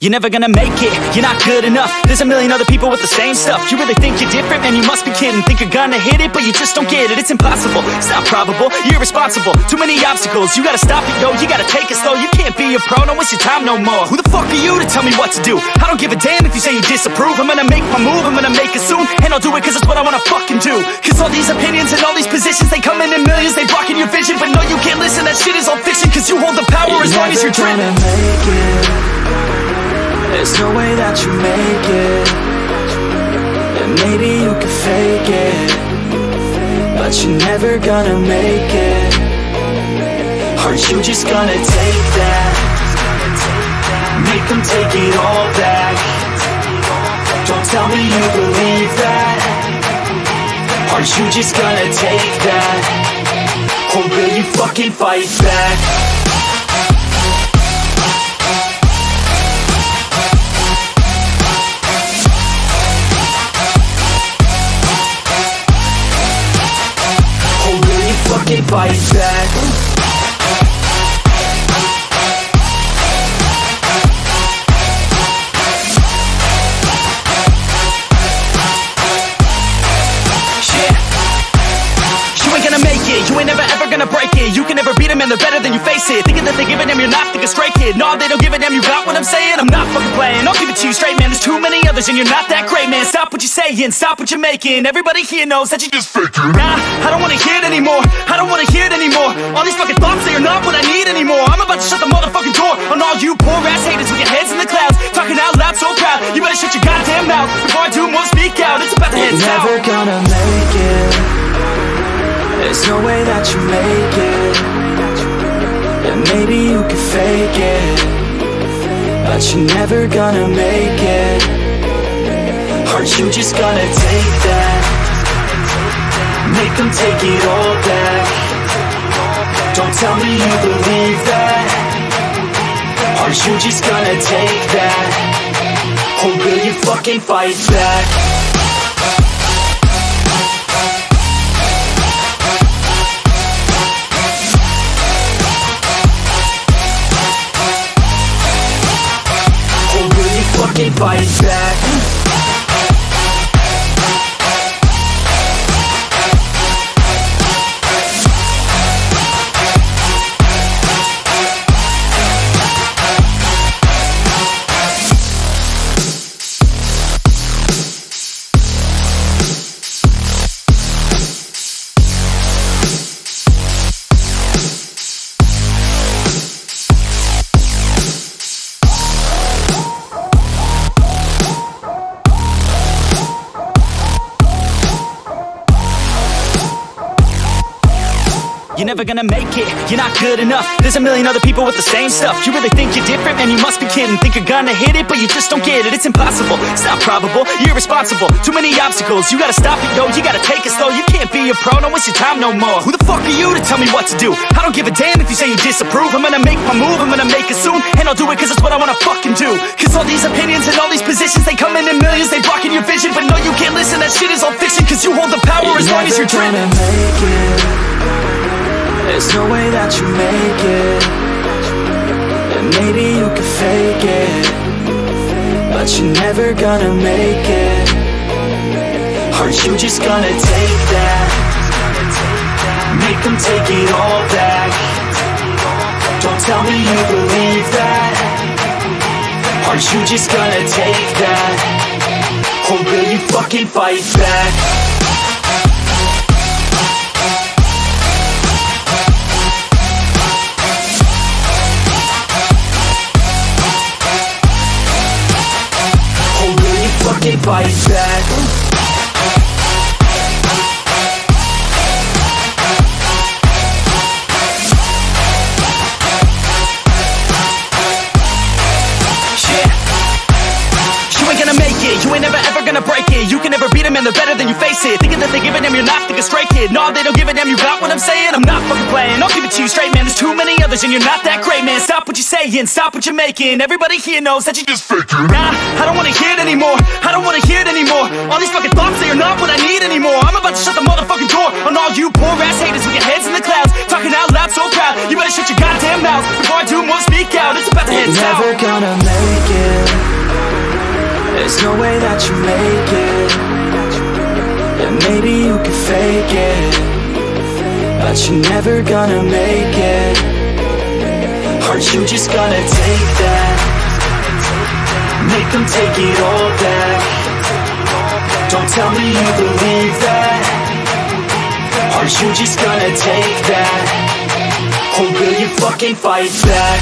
You're never gonna make it, you're not good enough. There's a million other people with the same stuff. You really think you're different? Man, you must be kidding. Think you're gonna hit it, but you just don't get it. It's impossible, it's not probable, you're irresponsible. Too many obstacles, you gotta stop it, yo. You gotta take it slow, you can't be a pro. Don't waste your time no more. Who the fuck are you to tell me what to do? I don't give a damn if you say you disapprove. I'm gonna make my move, I'm gonna make it soon. And I'll do it cause it's what I wanna fucking do. Cause all these opinions and all these positions, they come in millions, they blocking your vision. But no, you can't listen, that shit is all fiction. Cause you hold the power as long as you're dreaming. There's no way that you make it. And maybe you can fake it, but you're never gonna make it. Aren't you just gonna take that? Make them take it all back. Don't tell me you believe that. Aren't you just gonna take that? Or will you fucking fight back? Fucking fight back. You ain't gonna make it, you ain't never ever gonna break it. You can never beat them and they're better than you face it. Thinking that they give a damn, you're not thinking straight, kid. No, they don't give a damn, you got what I'm saying? I'm not fucking playing, I'll give it to you straight, man. There's too many others and you're not that great, man. Stop what you're saying, stop what you're making. Everybody here knows that you just faking. Nah, I don't wanna hear it anymore, I don't wanna hear it anymore. All these fucking thoughts, they are not what I need anymore. I'm about to shut the motherfucking door on all you poor ass haters with your heads in the clouds, talking out loud so proud. You better shut your goddamn mouth before I do more speak out. It's about to head south. You're never gonna make it. There's no way that you make it. And maybe you can fake it, but you're never gonna make it. Aren't you just gonna take that? Make them take it all back. Don't tell me you believe that. Aren't you just gonna take that? Or will you fucking fight back? Fucking fight back. You're never gonna make it, you're not good enough. There's a million other people with the same stuff. You really think you're different? Man, you must be kidding. Think you're gonna hit it, but you just don't get it. It's impossible, it's not probable, you're irresponsible. Too many obstacles, you gotta stop it, yo. You gotta take it slow, you can't be a pro. Don't waste your time no more. Who the fuck are you to tell me what to do? I don't give a damn if you say you disapprove. I'm gonna make my move, I'm gonna make it soon. And I'll do it cause it's what I wanna fucking do. Cause all these opinions and all these positions, they come in millions, they blocking your vision. But no, you can't listen, that shit is all fiction. Cause you hold the power as long as you're dreaming. There's no way that you make it. And maybe you can fake it, but you're never gonna make it. Aren't you just gonna take that? Make them take it all back. Don't tell me you believe that. Aren't you just gonna take that? Or will you fucking fight back? Fucking fight back. You ain't gonna make it, you ain't never ever gonna break it. You can never beat them and they're better than you face it. Thinking that they give a damn, you're not thinking straight, kid. No, they don't give a damn, you got what I'm saying? I'm not fucking playing, I'll give it to you straight, man. There's too many others and you're not that great, man. Stop what you're saying, stop what you're making. Everybody here knows that you just faking. Nah, I don't wanna hear it anymore, I don't wanna hear it anymore. All these fucking thoughts, they are not what I need anymore. I'm about to shut the motherfucking door on all you poor ass haters with your heads in the clouds, talking out loud so proud. You better shut your goddamn mouth before I do more speak out, it's about to head south. Never gonna make it. There's no way that you make it. And maybe you can fake it, but you're never gonna make it. Aren't you just gonna take that? Make them take it all back. Don't tell me you believe that. Aren't you just gonna take that? Or will you fucking fight back?